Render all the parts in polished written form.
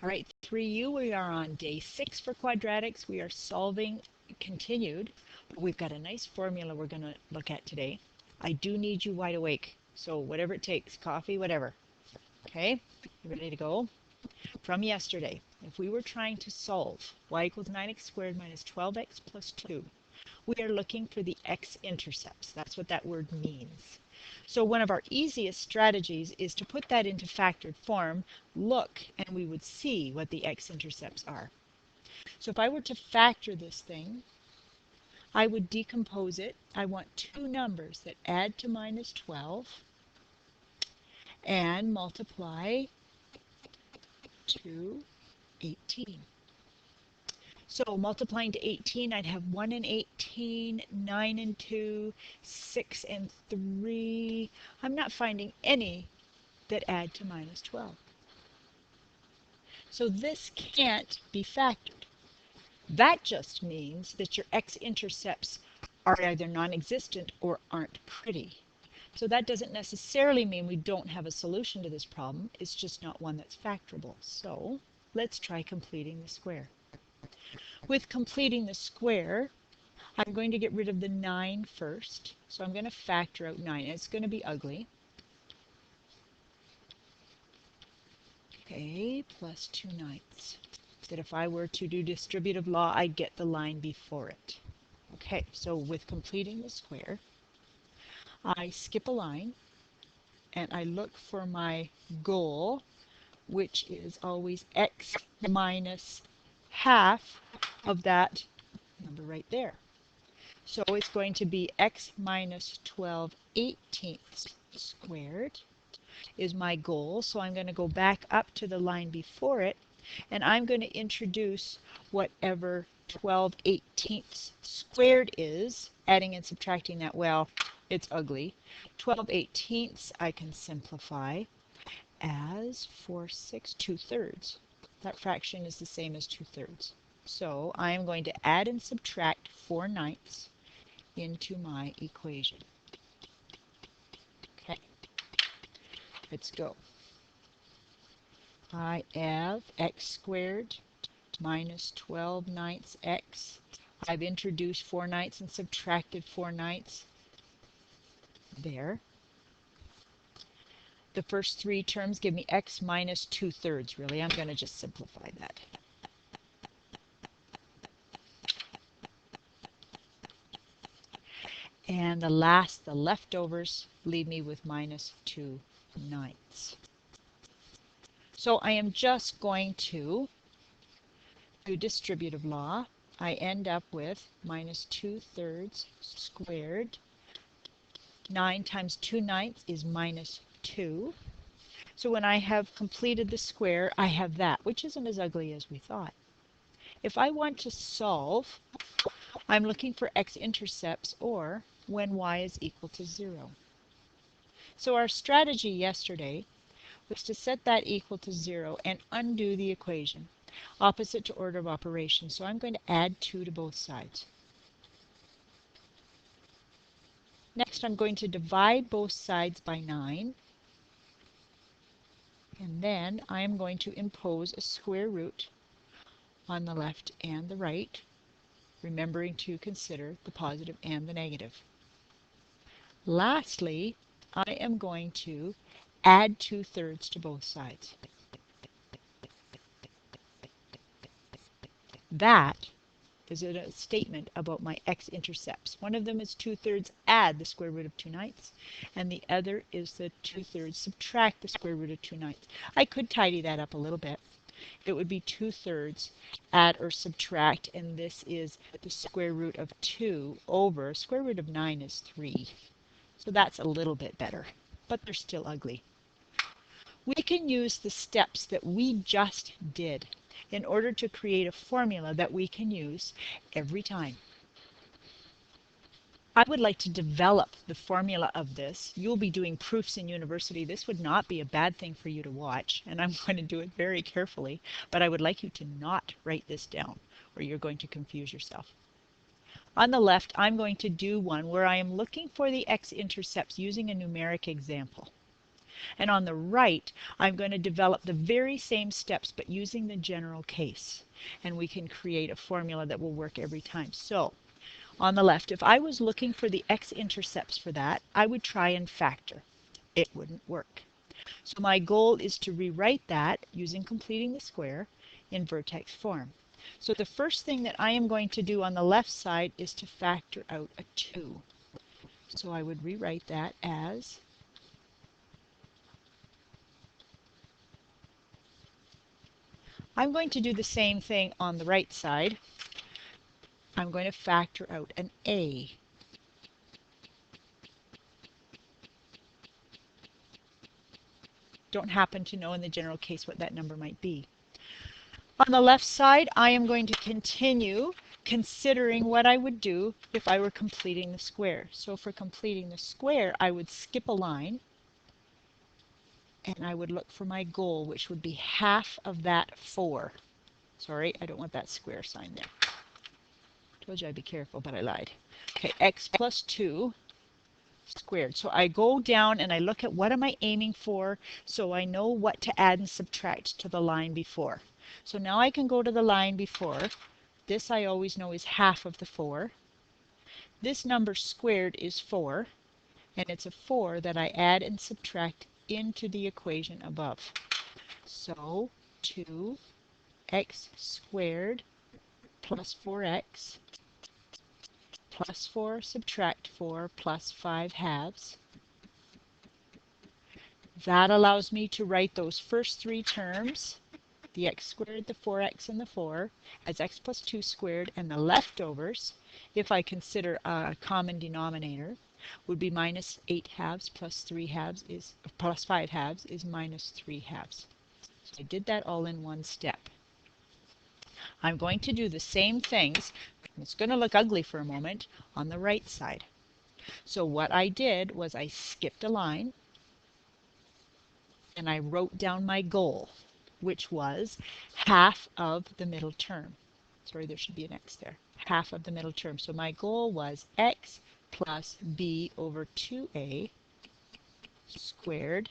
All right, 3U, we are on day 6 for quadratics. We are solving continued. We've got a nice formula we're going to look at today. I do need you wide awake, so whatever it takes, coffee, whatever. Okay, you ready to go? From yesterday, if we were trying to solve y equals 9x squared minus 12x plus 2, we are looking for the x-intercepts. That's what that word means. So one of our easiest strategies is to put that into factored form, look, and we would see what the x-intercepts are. So if I were to factor this thing, I would decompose it. I want two numbers that add to minus 12 and multiply to 18. So multiplying to 18, I'd have 1 and 18, 9 and 2, 6 and 3. I'm not finding any that add to minus 12. So this can't be factored. That just means that your x-intercepts are either non-existent or aren't pretty. So that doesn't necessarily mean we don't have a solution to this problem. It's just not one that's factorable. So let's try completing the square. With completing the square, I'm going to get rid of the 9 first. So I'm going to factor out 9. It's going to be ugly. Okay, plus 2/9. That if I were to do distributive law, I'd get the line before it. Okay, so with completing the square, I skip a line and I look for my goal, which is always x minus half of that number right there. So it's going to be x minus 12/18 squared is my goal. So I'm going to go back up to the line before it, and I'm going to introduce whatever 12/18 squared is, adding and subtracting that. Well, it's ugly. 12/18 I can simplify as 4/6, 2/3. That fraction is the same as 2/3. So I am going to add and subtract 4/9 into my equation. Okay, let's go. I have x squared minus 12/9 x. I've introduced 4/9 and subtracted 4/9 there. The first three terms give me x minus 2/3. Really, I'm going to just simplify that. And the leftovers, leave me with minus 2/9. So I am just going to do distributive law. I end up with minus 2/3 squared. 9 times 2/9 is minus 2. So when I have completed the square, I have that, which isn't as ugly as we thought. If I want to solve, I'm looking for x-intercepts or when y is equal to 0. So our strategy yesterday was to set that equal to 0 and undo the equation, opposite to order of operations. So I'm going to add 2 to both sides. Next, I'm going to divide both sides by 9. And then I am going to impose a square root on the left and the right, remembering to consider the positive and the negative. Lastly, I am going to add 2/3 to both sides. That is a statement about my x-intercepts. One of them is 2/3 add the square root of 2/9, and the other is the 2/3 subtract the square root of 2/9. I could tidy that up a little bit. It would be 2/3 add or subtract, and this is the square root of 2 over square root of 9 is 3. So that's a little bit better, but they're still ugly. We can use the steps that we just did in order to create a formula that we can use every time. I would like to develop the formula of this. You'll be doing proofs in university. This would not be a bad thing for you to watch, and I'm going to do it very carefully, but I would like you to not write this down or you're going to confuse yourself. On the left, I'm going to do one where I am looking for the x-intercepts using a numeric example. And on the right, I'm going to develop the very same steps, but using the general case. And we can create a formula that will work every time. So on the left, if I was looking for the x-intercepts for that, I would try and factor. It wouldn't work. So my goal is to rewrite that using completing the square in vertex form. So the first thing that I am going to do on the left side is to factor out a 2. So I would rewrite that as I'm going to do the same thing on the right side. I'm going to factor out an a. Don't happen to know in the general case what that number might be. On the left side, I am going to continue considering what I would do if I were completing the square. So for completing the square, I would skip a line and I would look for my goal, which would be half of that 4. Sorry, I don't want that square sign there. Told you I'd be careful, but I lied. Okay, x plus 2 squared. So I go down and I look at what am I aiming for so I know what to add and subtract to the line before. So now I can go to the line before. This I always know is half of the 4. This number squared is 4, and it's a 4 that I add and subtract into the equation above. So 2x squared plus 4x plus 4 subtract 4 plus 5 halves. That allows me to write those first 3 terms, the x squared, the 4x, and the 4, as x plus 2 squared, and the leftovers, if I consider a common denominator, would be minus 8 halves plus 3 halves is plus 5 halves is minus 3 halves. So I did that all in one step. I'm going to do the same things. It's going to look ugly for a moment on the right side. So what I did was I skipped a line and I wrote down my goal, which was half of the middle term. Sorry, there should be an x there. Half of the middle term. So my goal was x plus b over 2a squared.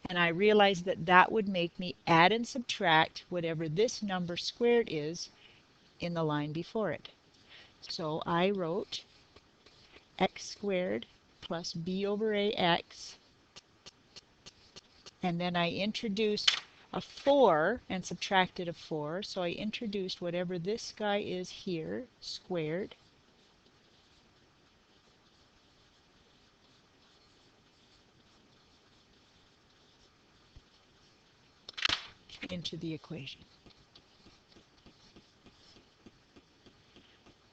And I realized that that would make me add and subtract whatever this number squared is in the line before it. So I wrote x squared plus b over ax, and then I introduced a 4 and subtracted a 4, so I introduced whatever this guy is here, squared, into the equation.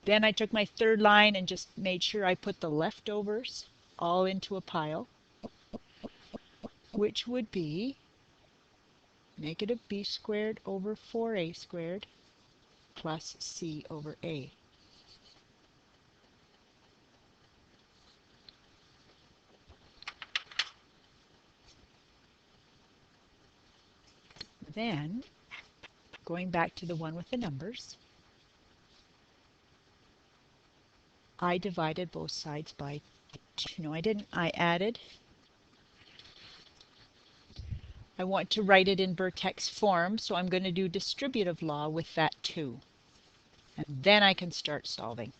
Then I took my third line and just made sure I put the leftovers all into a pile, which would be negative b squared over 4a squared plus c over a. Then, going back to the one with the numbers, I divided both sides by 2. No, I didn't. I added. I want to write it in vertex form, so I'm going to do distributive law with that 2. And then I can start solving.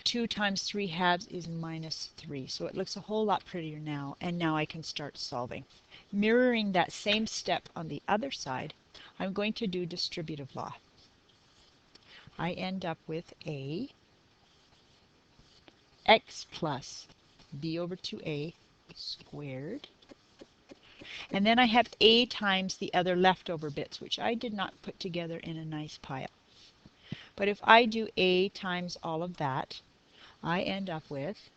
2 times 3 halves is minus 3. So it looks a whole lot prettier now. And now I can start solving. Mirroring that same step on the other side, I'm going to do distributive law. I end up with a x plus b over 2a squared. And then I have a times the other leftover bits, which I did not put together in a nice pile. But if I do a times all of that, I end up with,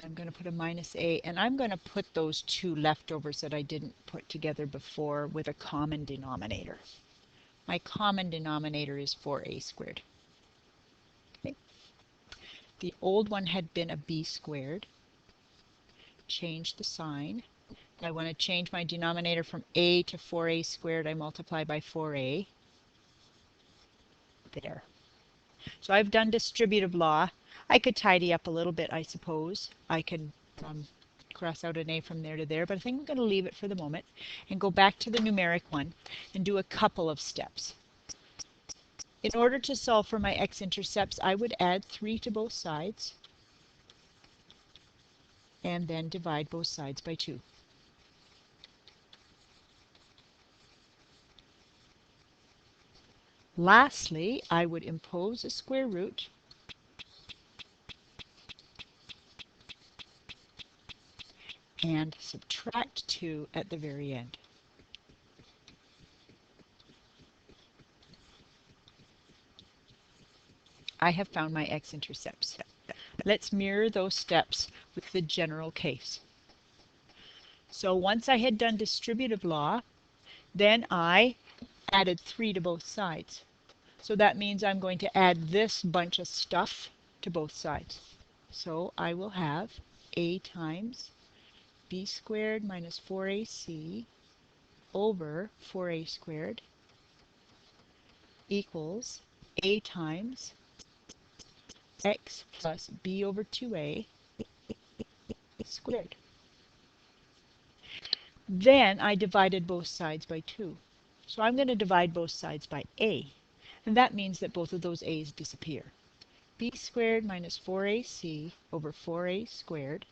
I'm going to put a minus a, and I'm going to put those 2 leftovers that I didn't put together before with a common denominator. My common denominator is 4a squared. Okay. The old one had been a b squared. Change the sign. I want to change my denominator from a to 4a squared. I multiply by 4a. There. So I've done distributive law. I could tidy up a little bit, I suppose. I could cross out an a from there to there, but I think I'm going to leave it for the moment and go back to the numeric one and do a couple of steps. In order to solve for my x-intercepts, I would add 3 to both sides and then divide both sides by 2. Lastly, I would impose a square root and subtract 2 at the very end. I have found my x-intercepts. Let's mirror those steps with the general case. So once I had done distributive law, then I added 3 to both sides. So that means I'm going to add this bunch of stuff to both sides. So I will have a times b squared minus 4ac over 4a squared equals a times x plus b over 2a squared. Then I divided both sides by 2. So I'm going to divide both sides by a. And that means that both of those a's disappear. B squared minus 4ac over 4a squared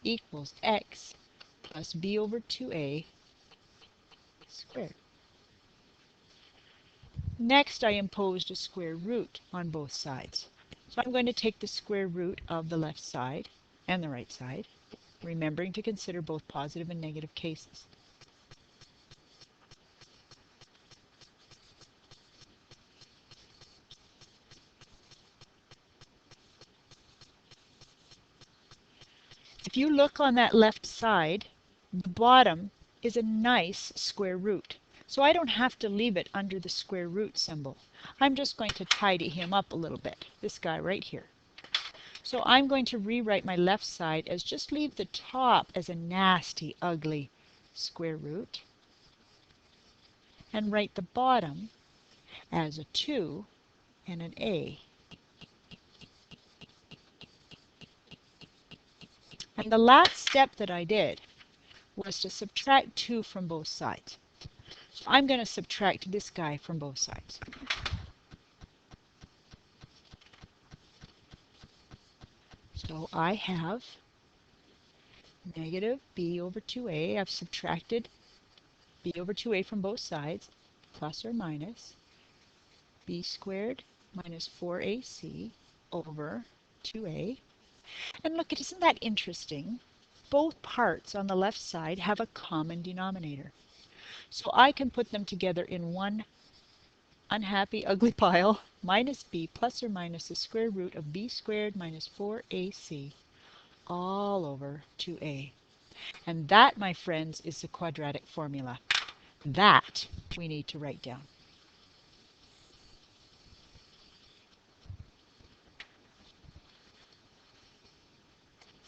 equals x plus b over 2a squared. Next, I imposed a square root on both sides. So I'm going to take the square root of the left side and the right side, remembering to consider both positive and negative cases. If you look on that left side, the bottom is a nice square root. So I don't have to leave it under the square root symbol. I'm just going to tidy him up a little bit, this guy right here. So I'm going to rewrite my left side as just leave the top as a nasty, ugly square root, and write the bottom as a 2 and an a. And the last step that I did was to subtract 2 from both sides. So I'm going to subtract this guy from both sides. So I have negative b over 2a. I've subtracted b over 2a from both sides, plus or minus b squared minus 4ac over 2a. And look, isn't that interesting? Both parts on the left side have a common denominator. So I can put them together in one unhappy, ugly pile, minus b plus or minus the square root of b squared minus 4ac all over 2a. And that, my friends, is the quadratic formula. That we need to write down.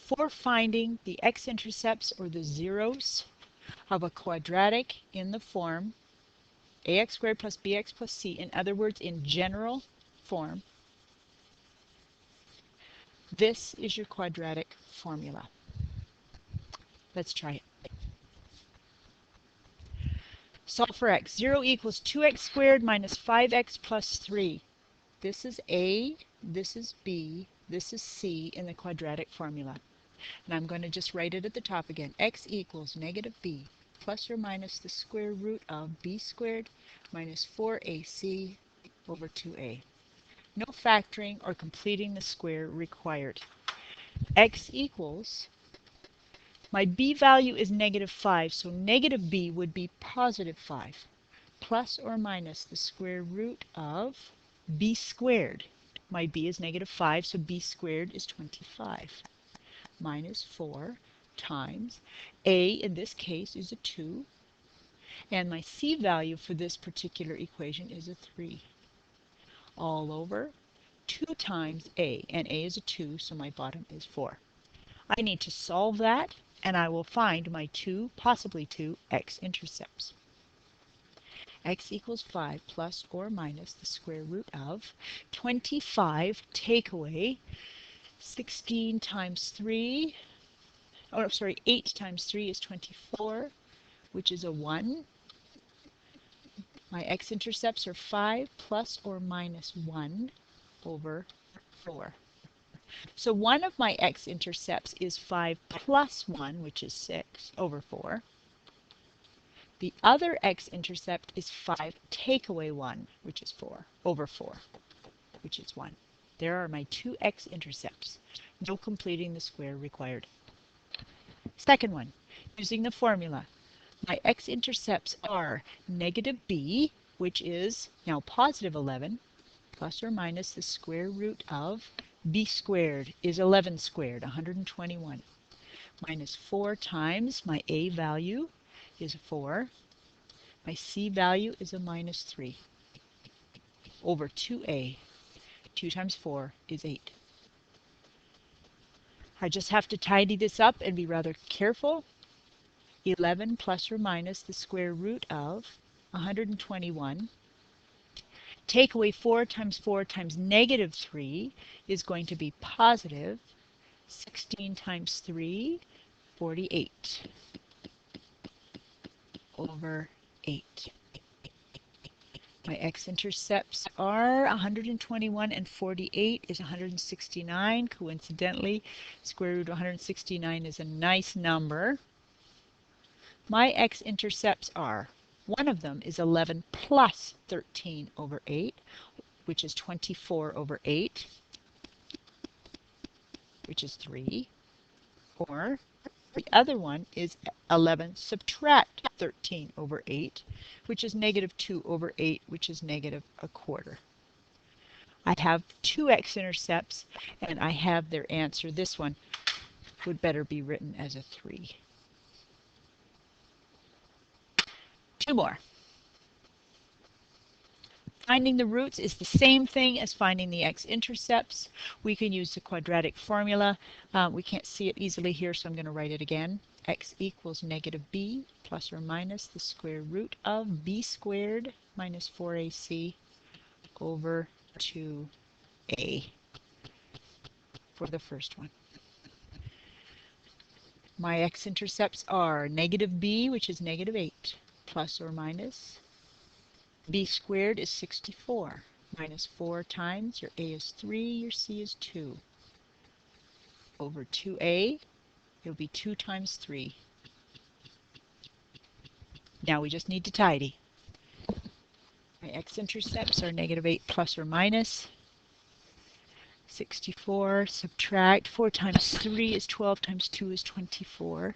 For finding the x-intercepts or the zeros of a quadratic in the form ax squared plus bx plus c, in other words, in general form, this is your quadratic formula. Let's try it. Solve for x. 0 equals 2x squared minus 5x plus 3. This is a, this is b, this is c in the quadratic formula. And I'm going to just write it at the top again. X equals negative b plus or minus the square root of b squared minus 4ac over 2a. No factoring or completing the square required. X equals, my b value is negative 5, so negative b would be positive 5, plus or minus the square root of b squared. My b is negative 5, so b squared is 25, minus 4 times a, in this case, is a 2, and my c value for this particular equation is a 3, all over 2 times a, and a is a 2, so my bottom is 4. I need to solve that, and I will find my possibly two x-intercepts. X equals 5 plus or minus the square root of 25, take away 16 times 3, oh, sorry, 8 times 3 is 24, which is a 1. My x-intercepts are 5 plus or minus 1 over 4. So one of my x-intercepts is 5 plus 1, which is 6, over 4. The other x-intercept is 5 take away 1, which is 4, over 4, which is 1. There are my two x-intercepts. No completing the square required. Second one, using the formula. My x-intercepts are negative b, which is now positive 11, plus or minus the square root of b squared is 11 squared, 121, minus 4 times my a value is 4. My c value is a minus 3 over 2a. 2 times 4 is 8. I just have to tidy this up and be rather careful. 11 plus or minus the square root of 121. Take away 4 times negative 3 is going to be positive 16 times 3, 48 over 8. My x-intercepts are 121 and 48 is 169. Coincidentally, square root of 169 is a nice number. My x-intercepts are, one of them is 11 plus 13 over 8, which is 24 over 8, which is 3. Or the other one is 11 subtract 13 over 8, which is negative 2 over 8, which is negative a quarter. I have two x-intercepts, and I have their answer. This one would better be written as a 3. Two more. Finding the roots is the same thing as finding the x-intercepts. We can use the quadratic formula. We can't see it easily here, so I'm going to write it again. X equals negative b plus or minus the square root of b squared minus 4ac over 2a for the first one. My x-intercepts are negative b, which is negative 8, plus or minus b squared is 64, minus 4 times, your a is 3, your c is 2, over 2a, it'll be 2 times 3. Now we just need to tidy. My x-intercepts are negative 8 plus or minus 64, subtract 4 times 3 is 12 times 2 is 24,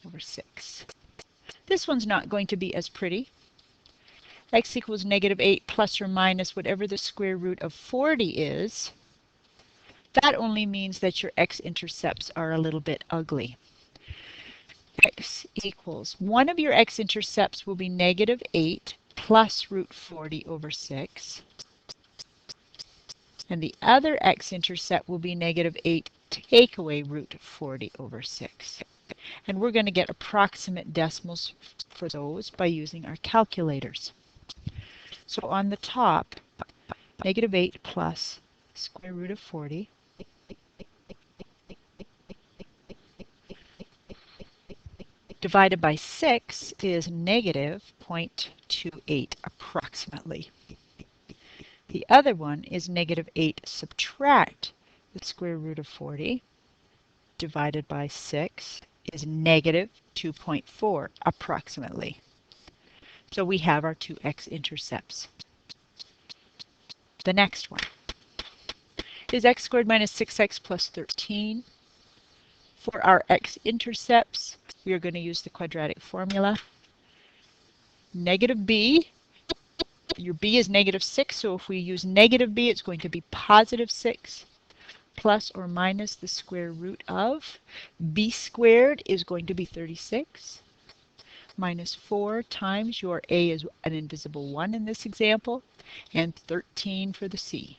over 6. This one's not going to be as pretty. X equals negative 8 plus or minus whatever the square root of 40 is. That only means that your x-intercepts are a little bit ugly. X equals, one of your x-intercepts will be negative 8 plus root 40 over 6. And the other x-intercept will be negative 8 take away root 40 over 6. And we're going to get approximate decimals for those by using our calculators. So on the top, negative 8 plus square root of 40 divided by 6 is negative 0.28 approximately. The other one is negative 8 subtract the square root of 40 divided by 6 is negative 2.4 approximately. So we have our two x-intercepts. The next one is x squared minus 6x plus 13. For our x-intercepts, we are going to use the quadratic formula. Negative b, your b is negative 6, so if we use negative b, it's going to be positive 6 plus or minus the square root of b squared is going to be 36 minus 4 times your a is an invisible 1 in this example, and 13 for the c,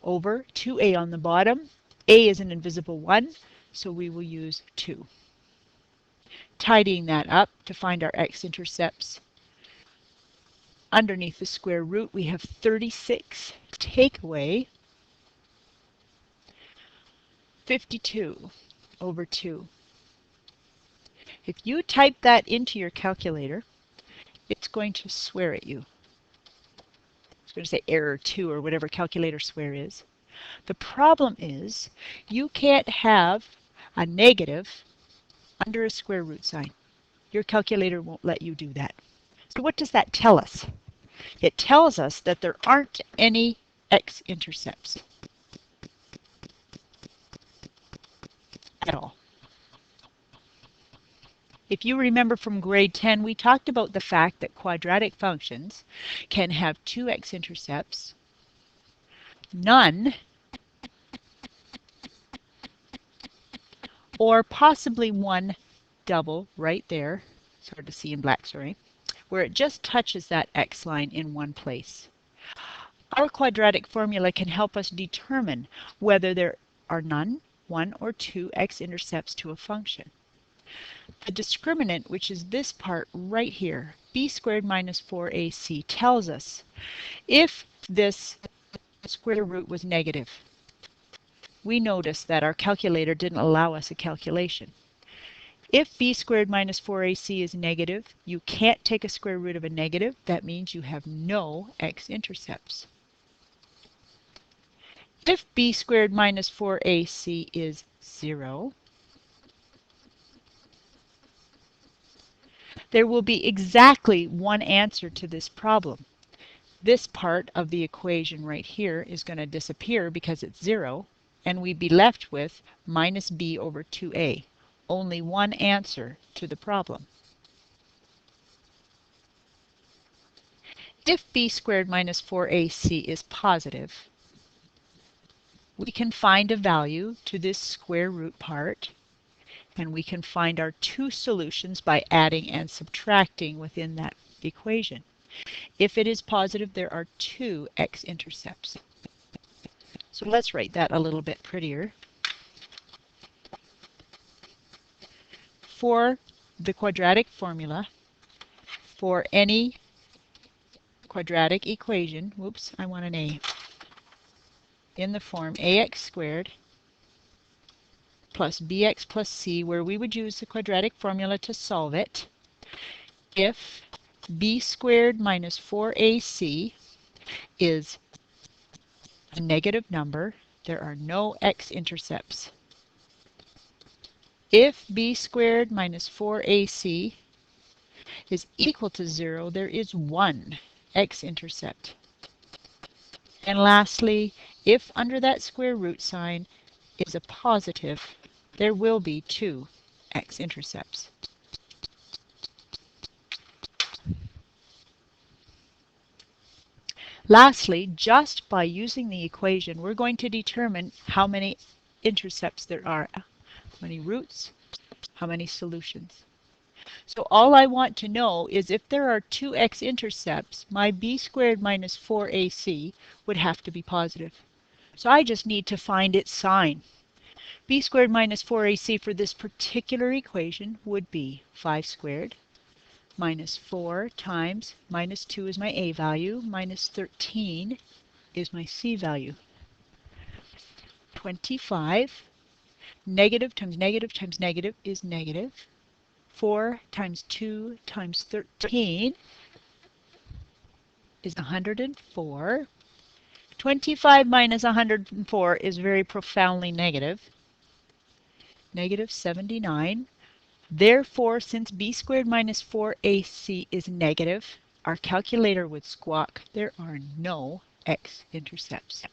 over 2a on the bottom. A is an invisible 1, so we will use 2. Tidying that up to find our x-intercepts. Underneath the square root, we have 36 take away 52 over 2. If you type that into your calculator, it's going to swear at you. It's going to say error 2 or whatever calculator swear is. The problem is you can't have a negative under a square root sign. Your calculator won't let you do that. So what does that tell us? It tells us that there aren't any x-intercepts at all. If you remember from grade 10, we talked about the fact that quadratic functions can have two x-intercepts, none, or possibly one double right there. It's hard to see in black, sorry, where it just touches that x line in one place. Our quadratic formula can help us determine whether there are none, one, or two x-intercepts to a function. The discriminant, which is this part right here, b squared minus 4ac, tells us if this square root was negative. We notice that our calculator didn't allow us a calculation. If b squared minus 4ac is negative, you can't take a square root of a negative. That means you have no x-intercepts. If b squared minus 4ac is 0, there will be exactly one answer to this problem. This part of the equation right here is going to disappear because it's 0, and we'd be left with minus b over 2a. Only one answer to the problem. If b squared minus 4ac is positive, we can find a value to this square root part, and we can find our two solutions by adding and subtracting within that equation. If it is positive, there are two x-intercepts. So let's write that a little bit prettier. For the quadratic formula, for any quadratic equation, whoops, I want an a, in the form ax squared plus bx plus c, where we would use the quadratic formula to solve it, if b squared minus 4ac is a negative number, there are no x-intercepts. If b squared minus 4ac is equal to 0, there is one x-intercept. And lastly, if under that square root sign is a positive, there will be two x-intercepts. Lastly, just by using the equation, we're going to determine how many intercepts there are, how many roots, how many solutions. So all I want to know is if there are two x-intercepts, my b squared minus 4ac would have to be positive. So I just need to find its sign. b squared minus 4ac for this particular equation would be 5 squared minus 4 times minus 2 is my a value, minus 13 is my c value. 25, negative times negative times negative is negative. 4 times 2 times 13 is 104. 25 minus 104 is very profoundly negative. Negative 79. Therefore, since b squared minus 4ac is negative, our calculator would squawk, there are no x-intercepts.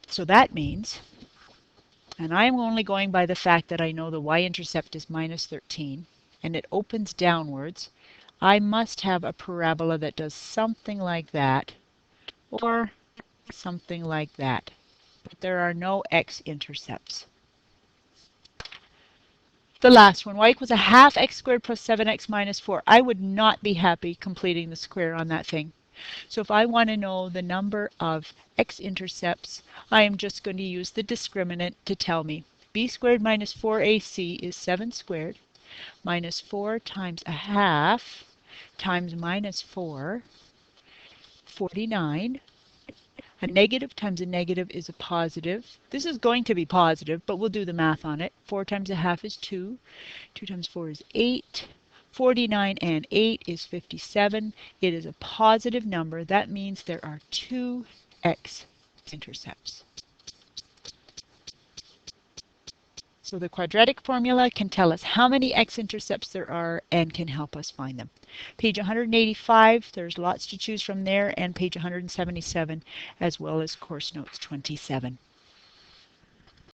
So that means, and I'm only going by the fact that I know the y-intercept is minus 13, and it opens downwards, I must have a parabola that does something like that, or something like that. But there are no x-intercepts. The last one, y equals a half x squared plus 7x minus 4. I would not be happy completing the square on that thing. So if I want to know the number of x-intercepts, I am just going to use the discriminant to tell me. b squared minus 4ac is 7 squared minus 4 times a half times minus 4. 49. A negative times a negative is a positive. This is going to be positive, but we'll do the math on it. 4 times a half is 2. 2 times 4 is 8. 49 and 8 is 57. It is a positive number. That means there are 2 x-intercepts. So the quadratic formula can tell us how many x-intercepts there are and can help us find them. Page 185, there's lots to choose from there, and page 177, as well as course notes 27.